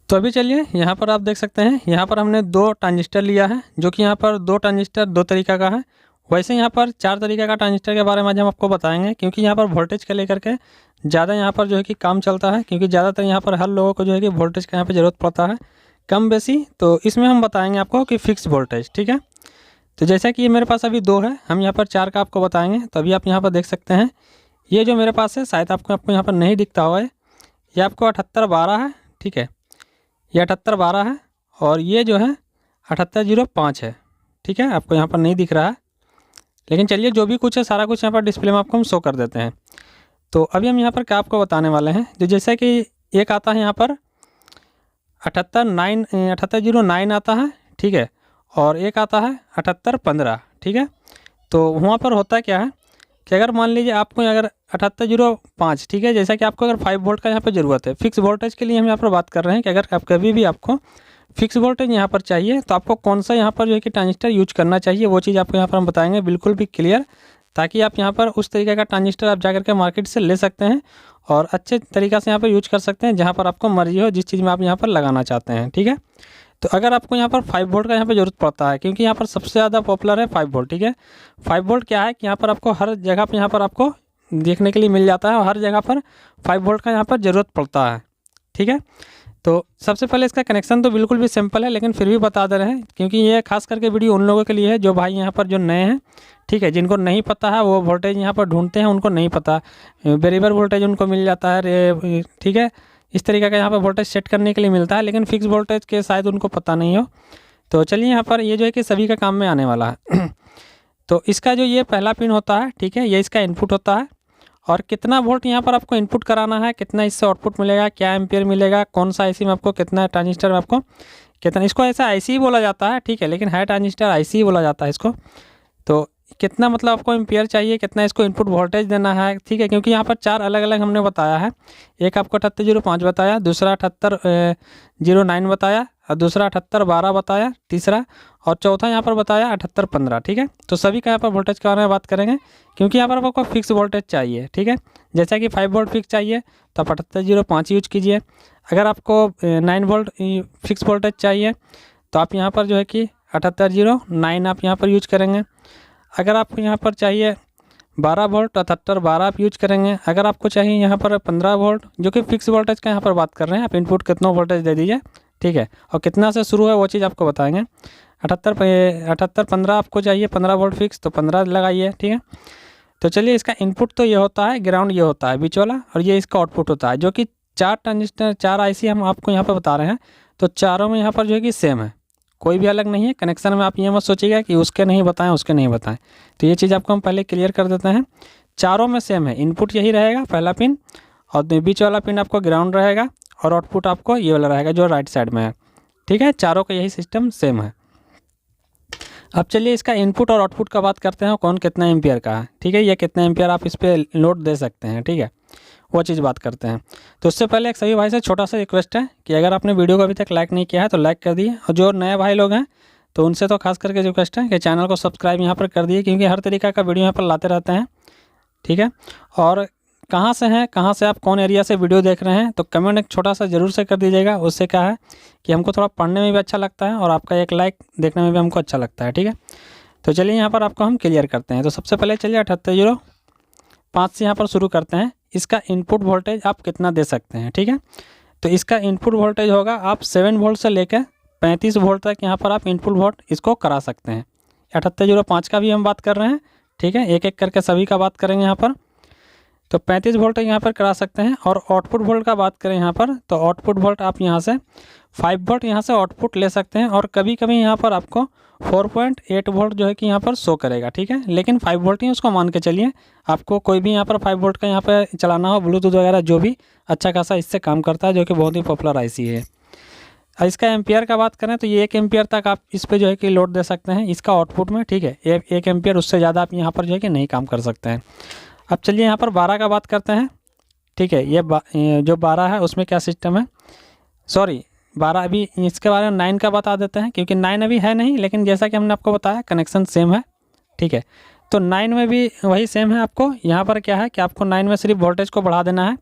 तो अभी चलिए यहाँ पर आप देख सकते हैं, यहाँ पर हमने 2 ट्रांजिस्टर लिया है, जो कि यहाँ पर 2 ट्रांजिस्टर 2 तरीका का है। वैसे यहाँ पर 4 तरीके का ट्रांजिस्टर के बारे में आज हम आपको बताएंगे, क्योंकि यहाँ पर वोल्टेज को लेकर के ज़्यादा यहाँ पर जो है कि काम चलता है, क्योंकि ज़्यादातर यहाँ पर हर लोगों को जो है कि वोल्टेज का यहाँ पर ज़रूरत पड़ता है कम बेसी। तो इसमें हम बताएंगे आपको कि फिक्स वोल्टेज, ठीक है। तो जैसा कि ये मेरे पास अभी 2 है, हम यहाँ पर 4 का आपको बताएंगे। तो अभी आप यहाँ पर देख सकते हैं, ये जो मेरे पास है शायद आपको यहाँ पर नहीं दिखता होगा, ये आपको 7812 है, ठीक है। ये 7812 है और ये जो है 7805 है, ठीक है। आपको यहाँ पर नहीं दिख रहा है, लेकिन चलिए जो भी कुछ है सारा कुछ यहाँ पर डिस्प्ले में आपको हम शो कर देते हैं। तो अभी हम यहाँ पर क्या आपको बताने वाले हैं, जो जैसा कि एक आता है यहाँ पर 7809 आता है, ठीक है, और एक आता है 7815, ठीक है। तो वहाँ पर होता क्या है कि अगर मान लीजिए आपको अगर 7805, ठीक है, जैसा कि आपको अगर 5 वोल्ट का यहाँ पर ज़रूरत है, फिक्स वोल्टेज के लिए हम यहाँ पर बात कर रहे हैं कि अगर आप कभी भी आपको फिक्स वोल्टेज यहाँ पर चाहिए तो आपको कौन सा यहाँ पर जो है कि ट्रांजिस्टर यूज करना चाहिए, वो चीज़ आपको यहाँ पर हम बताएंगे बिल्कुल भी क्लियर, ताकि आप यहाँ पर उस तरीके का ट्रांजिस्टर आप जाकर के मार्केट से ले सकते हैं और अच्छे तरीक़ा से यहाँ पर यूज कर सकते हैं, जहाँ पर आपको मर्जी हो, जिस चीज़ में आप यहाँ पर लगाना चाहते हैं, ठीक है। तो अगर आपको यहाँ पर 5 वोल्ट का यहाँ पर ज़रूरत पड़ता है, क्योंकि यहाँ पर सबसे ज़्यादा पॉपुलर है 5 वोल्ट, ठीक है। 5 वोल्ट क्या है कि यहाँ पर आपको हर जगह पर यहाँ पर आपको देखने के लिए मिल जाता है और हर जगह पर 5 वोल्ट का यहाँ पर ज़रूरत पड़ता है, ठीक है। तो सबसे पहले इसका कनेक्शन तो बिल्कुल भी सिंपल है, लेकिन फिर भी बता दे रहे हैं, क्योंकि ये खास करके वीडियो उन लोगों के लिए है जो भाई यहाँ पर जो नए हैं, ठीक है, जिनको नहीं पता है, वो वोल्टेज यहाँ पर ढूंढते हैं, उनको नहीं पता, वेरिएबल वोल्टेज उनको मिल जाता है, ठीक है, इस तरीके का यहाँ पर वोल्टेज सेट करने के लिए मिलता है, लेकिन फिक्स वोल्टेज के शायद उनको पता नहीं हो। तो चलिए यहाँ पर ये जो है कि सभी का काम में आने वाला है। तो इसका जो ये पहला पिन होता है, ठीक है, ये इसका इनपुट होता है, और कितना वोल्ट यहाँ पर आपको इनपुट कराना है, कितना इससे आउटपुट मिलेगा, क्या एम्पियर मिलेगा, कौन सा आईसी में आपको कितना ट्रांजिस्टर में आपको कितना, इसको ऐसा आईसी ही बोला जाता है, ठीक है, लेकिन है ट्रांजिस्टर आईसी ही बोला जाता है इसको। तो कितना मतलब आपको एम्पियर चाहिए, कितना इसको इनपुट वोल्टेज देना है, ठीक है, क्योंकि यहाँ पर 4 अलग अलग हमने बताया है। एक आपको 7805 बताया, दूसरा 7809 बताया, और दूसरा 7812 बताया, तीसरा, और चौथा यहाँ पर बताया 7815, ठीक है। तो सभी का यहाँ पर वोल्टेज के बारे में बात करेंगे, क्योंकि यहाँ पर आपको फिक्स वोल्टेज चाहिए, ठीक है। जैसा कि 5 वोल्ट फिक्स चाहिए तो आप 7805 यूज कीजिए। अगर आपको 9 वोल्ट फिक्स वोल्टेज चाहिए तो आप यहाँ पर जो है कि 7809 आप यहाँ पर यूज करेंगे। अगर आपको यहाँ पर चाहिए 12 वोल्ट तो 7812 आप यूज करेंगे। अगर आपको चाहिए यहाँ पर 15 वोल्ट, जो कि फिक्स वोल्टेज का यहाँ पर बात कर रहे हैं, आप इनपुट कितना वोल्टेज दे दीजिए, ठीक है, और कितना से शुरू है वो चीज़ आपको बताएंगे। 7815 आपको चाहिए 15 वोल्ट फिक्स, तो 15 लगाइए, ठीक है। तो चलिए इसका इनपुट तो ये होता है, ग्राउंड ये होता है बीच वाला, और ये इसका आउटपुट होता है, जो कि 4 ट्रांजिस्टर 4 आईसी हम आपको यहाँ पर बता रहे हैं। तो चारों में यहाँ पर जो है कि सेम है, कोई भी अलग नहीं है। कनेक्शन में आप ये मत सोचिएगा कि उसके नहीं बताएं उसके नहीं बताएं, तो ये चीज़ आपको हम पहले क्लियर कर देते हैं। चारों में सेम है, इनपुट यही रहेगा पहला पिन, और बीच वाला पिन आपको ग्राउंड रहेगा, और आउटपुट आपको ये वाला रहेगा जो राइट साइड में है, ठीक है। चारों का यही सिस्टम सेम है। अब चलिए इसका इनपुट और आउटपुट का बात करते हैं, कौन कितना एम्पियर का है, ठीक है, ये कितना एम्पियर आप इस पर लोड दे सकते हैं, ठीक है, वो चीज़ बात करते हैं। तो उससे पहले एक सभी भाई से छोटा सा रिक्वेस्ट है कि अगर आपने वीडियो को अभी तक लाइक नहीं किया है तो लाइक कर दिए, और जो नए भाई लोग हैं तो उनसे तो खास करके रिक्वेस्ट है कि चैनल को सब्सक्राइब यहाँ पर कर दिए, क्योंकि हर तरीका का वीडियो यहाँ पर लाते रहते हैं, ठीक है। और कहाँ से हैं, कहाँ से आप कौन एरिया से वीडियो देख रहे हैं, तो कमेंट एक छोटा सा ज़रूर से कर दीजिएगा। उससे क्या है कि हमको थोड़ा पढ़ने में भी अच्छा लगता है, और आपका एक लाइक देखने में भी हमको अच्छा लगता है, ठीक है। तो चलिए यहाँ पर आपको हम क्लियर करते हैं। तो सबसे पहले चलिए 7805 से यहाँ पर शुरू करते हैं। इसका इनपुट वोल्टेज आप कितना दे सकते हैं, ठीक है। तो इसका इनपुट वोल्टेज होगा, आप 7 वोल्ट से लेकर 35 वोल्ट तक यहाँ पर आप इनपुट वोल्ट इसको करा सकते हैं। 7805 का भी हम बात कर रहे हैं, ठीक है, एक एक करके सभी का बात करेंगे यहाँ पर। तो 35 वोल्ट यहाँ पर करा सकते हैं। और आउटपुट वोल्ट का बात करें यहाँ पर, तो आउटपुट वोल्ट आप यहाँ से 5 वोल्ट यहाँ से आउटपुट ले सकते हैं, और कभी कभी यहाँ पर आपको 4.8 वोल्ट जो है कि यहाँ पर शो करेगा, ठीक है, लेकिन 5 वोल्ट ही उसको मान के चलिए। आपको कोई भी यहाँ पर 5 वोल्ट का यहाँ पर चलाना हो, ब्लूटूथ वगैरह जो भी अच्छा खासा इससे काम करता है, जो कि बहुत ही पॉपुलर आईसी है। इसका एम्पियर का बात करें तो ये 1 एम्पियर तक आप इस पर जो है कि लोड दे सकते हैं इसका आउटपुट में, ठीक है, 1 एम्पियर, उससे ज़्यादा आप यहाँ पर जो है कि नहीं काम कर सकते हैं। अब चलिए यहाँ पर 12 का बात करते हैं, ठीक है, ये जो 12 है उसमें क्या सिस्टम है, सॉरी 12 अभी इसके बारे में 9 का बता देते हैं, क्योंकि 9 अभी है नहीं, लेकिन जैसा कि हमने आपको बताया कनेक्शन सेम है, ठीक है। तो 9 में भी वही सेम है। आपको यहाँ पर क्या है कि आपको 9 में सिर्फ वोल्टेज को बढ़ा देना है।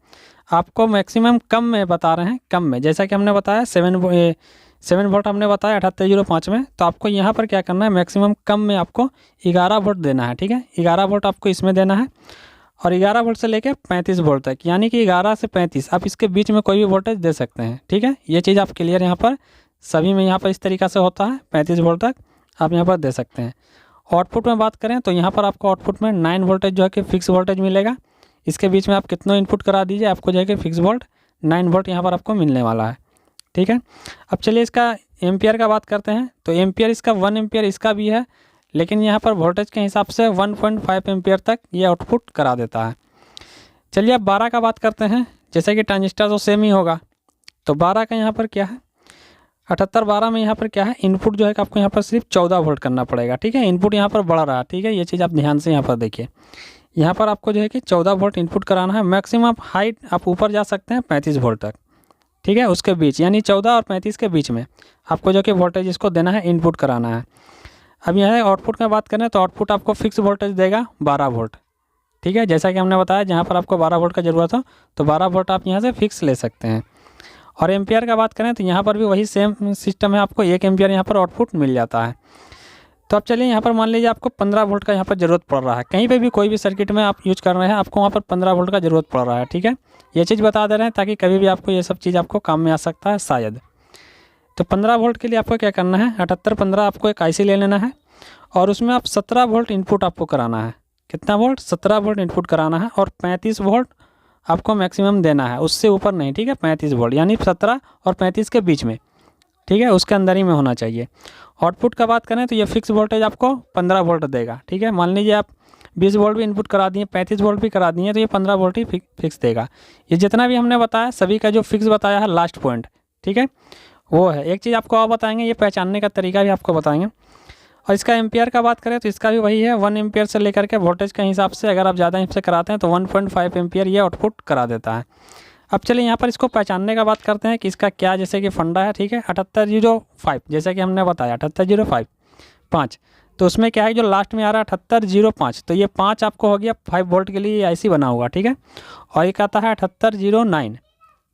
आपको मैक्सिमम कम में बता रहे हैं, कम में, जैसा कि हमने बताया 7 वोल्ट हमने बताया 7805 में। तो आपको यहाँ पर क्या करना है, मैक्सिमम कम में आपको 11 वोल्ट देना है, ठीक है। 11 वोल्ट आपको इसमें देना है और 11 वोल्ट से लेकर 35 वोल्ट तक, यानी कि 11 से 35 आप इसके बीच में कोई भी वोल्टेज दे सकते हैं, ठीक है। ये चीज़ आप क्लियर यहाँ पर सभी में यहाँ पर इस तरीक़ा से होता है, 35 वोल्ट तक आप यहाँ पर दे सकते हैं। आउटपुट में बात करें तो यहाँ पर आपको आउटपुट में 9 वोल्टेज जो है कि फिक्स वोल्टेज मिलेगा। इसके बीच में आप कितना इनपुट करा दीजिए, आपको जो है कि फिक्स वोल्ट 9 वोल्ट यहाँ पर आपको मिलने वाला है, ठीक है। अब चलिए इसका एम्पियर का बात करते हैं। तो एम्पियर इसका 1 एम्पियर इसका भी है, लेकिन यहाँ पर वोल्टेज के हिसाब से 1.5 एम्पियर तक ये आउटपुट करा देता है। चलिए अब 12 का बात करते हैं। जैसे कि ट्रांजिस्टर तो सेम ही होगा, तो 12 का यहाँ पर क्या है, 7812 में यहाँ पर क्या है, इनपुट जो है कि आपको यहाँ पर सिर्फ 14 वोल्ट करना पड़ेगा, ठीक है। इनपुट यहाँ पर बढ़ रहा है, ठीक है। ये चीज़ आप ध्यान से यहाँ पर देखिए, यहाँ पर आपको जो है कि 14 वोल्ट इनपुट कराना है। मैक्सिमम आप हाइट आप ऊपर जा सकते हैं 35 वोल्ट तक, ठीक है। उसके बीच यानी 14 और 35 के बीच में आपको जो कि वोल्टेज इसको देना है, इनपुट कराना है। अब यहाँ आउटपुट का बात करें तो आउटपुट आपको फिक्स वोल्टेज देगा 12 वोल्ट, ठीक है। जैसा कि हमने बताया जहाँ पर आपको 12 वोल्ट का ज़रूरत हो तो 12 वोल्ट आप यहाँ से फिक्स ले सकते हैं। और एम्पियर का बात करें तो यहाँ पर भी वही सेम सिस्टम है, आपको 1 एम्पियर यहाँ पर आउटपुट मिल जाता है। तो अब चलिए यहाँ पर मान लीजिए आपको 15 वोल्ट का यहाँ पर ज़रूरत पड़ रहा है, कहीं पे भी कोई भी सर्किट में आप यूज कर रहे हैं, आपको वहाँ पर 15 वोल्ट का ज़रूरत पड़ रहा है, ठीक है। ये चीज़ बता दे रहे हैं ताकि कभी भी आपको ये सब चीज़ आपको काम में आ सकता है शायद। तो 15 वोल्ट के लिए आपको क्या करना है, 7815 आपको एक IC ले लेना है और उसमें आप 17 वोल्ट इनपुट आपको कराना है। कितना वोल्ट, 17 वोल्ट इनपुट कराना है और 35 वोल्ट आपको मैक्सिमम देना है, उससे ऊपर नहीं, ठीक है। 35 वोल्ट यानी 17 और 35 के बीच में, ठीक है, उसके अंदर ही में होना चाहिए। आउटपुट का बात करें तो ये फिक्स वोल्टेज आपको 15 वोल्ट देगा, ठीक है। मान लीजिए आप 20 वोल्ट भी इनपुट करा दिए, 35 वोल्ट भी करा दिए, तो ये 15 वोल्ट ही फिक्स देगा। ये जितना भी हमने बताया सभी का जो फिक्स बताया है लास्ट पॉइंट, ठीक है, वो है। एक चीज़ आपको और बताएंगे, ये पहचानने का तरीका भी आपको बताएंगे। और इसका एम्पियर का बात करें तो इसका भी वही है, 1 एम्पियर से लेकर के वोल्टेज के हिसाब से अगर आप ज़्यादा से कराते हैं तो 1.5 एम्पियर ये आउटपुट करा देता है। अब चलिए यहाँ पर इसको पहचानने का बात करते हैं कि इसका क्या जैसे कि फंडा है, ठीक है। 7805 जैसे कि हमने बताया 7805 तो उसमें क्या है जो लास्ट में आ रहा है 7805, तो ये 5 आपको हो गया 5 वोल्ट के लिए IC बना हुआ, ठीक है। और एक आता है 7809,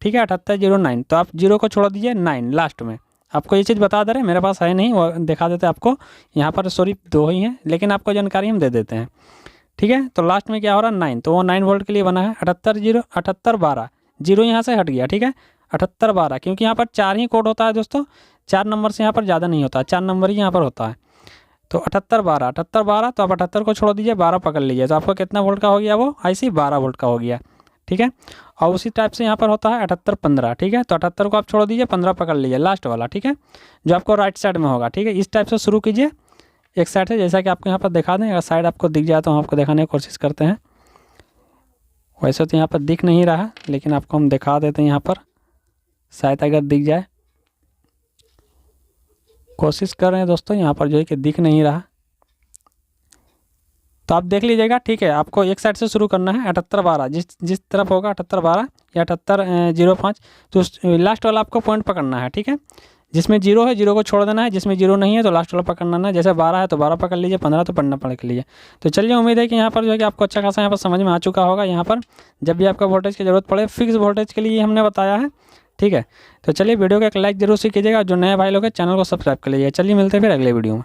ठीक है, 7809, तो आप 0 को छोड़ दीजिए 9 लास्ट में। आपको ये चीज़ बता दे रहे हैं, मेरे पास है नहीं, वो दिखा देते आपको यहाँ पर, सॉरी 2 ही हैं लेकिन आपको जानकारी हम दे देते हैं, ठीक है। तो लास्ट में क्या हो रहा है 9, तो वो 9 वोल्ट के लिए बना है। 7812 जीरो यहाँ से हट गया, ठीक है। 7812 क्योंकि यहाँ पर 4 ही कोड होता है दोस्तों, 4 नंबर से यहाँ पर ज़्यादा नहीं होता, 4 नंबर ही यहाँ पर होता है। तो 7812 तो आप 78 को छोड़ दीजिए, 12 पकड़ लीजिए, तो आपको कितना वोल्ट का हो गया वो IC 12 वोल्ट का हो गया, ठीक है। और उसी टाइप से यहाँ पर होता है 7815, ठीक है। तो 78 को आप छोड़ दीजिए, 15 पकड़ लीजिए लास्ट वाला, ठीक है, जो आपको राइट साइड में होगा, ठीक है। इस टाइप से शुरू कीजिए एक साइड से, जैसा कि आपको यहाँ पर दिखा दें। अगर साइड आपको दिख जाए तो हम आपको दिखाने की कोशिश करते हैं। वैसे तो यहाँ पर दिख नहीं रहा लेकिन आपको हम दिखा देते हैं यहाँ पर, शायद अगर दिख जाए, कोशिश कर रहे हैं दोस्तों। यहाँ पर जो है कि दिख नहीं रहा, तो आप देख लीजिएगा, ठीक है। आपको एक साइड से शुरू करना है 7812, जिस तरफ होगा 7812 या 7805, तो लास्ट वाला आपको पॉइंट पकड़ना है, ठीक है। जिसमें 0 है 0 को छोड़ देना है, जिसमें 0 नहीं है तो लास्ट वाला पकड़ना है। जैसे 12 है तो 12 पकड़ लीजिए, 15 तो 15 पकड़ लीजिए। तो चलिए, उम्मीद है कि यहाँ पर जो है कि आपको अच्छा खासा यहाँ पर समझ में आ चुका होगा। यहाँ पर जब भी आपका वोल्टेज की ज़रूरत पड़े, फिक्स वोल्टेज के लिए हमने बताया है, ठीक है। तो चलिए वीडियो को एक लाइक जरूर से कीजिएगा, जो नए भाई लोग हैं चैनल को सब्सक्राइब कर लीजिए। चलिए मिलते हैं फिर अगले वीडियो में।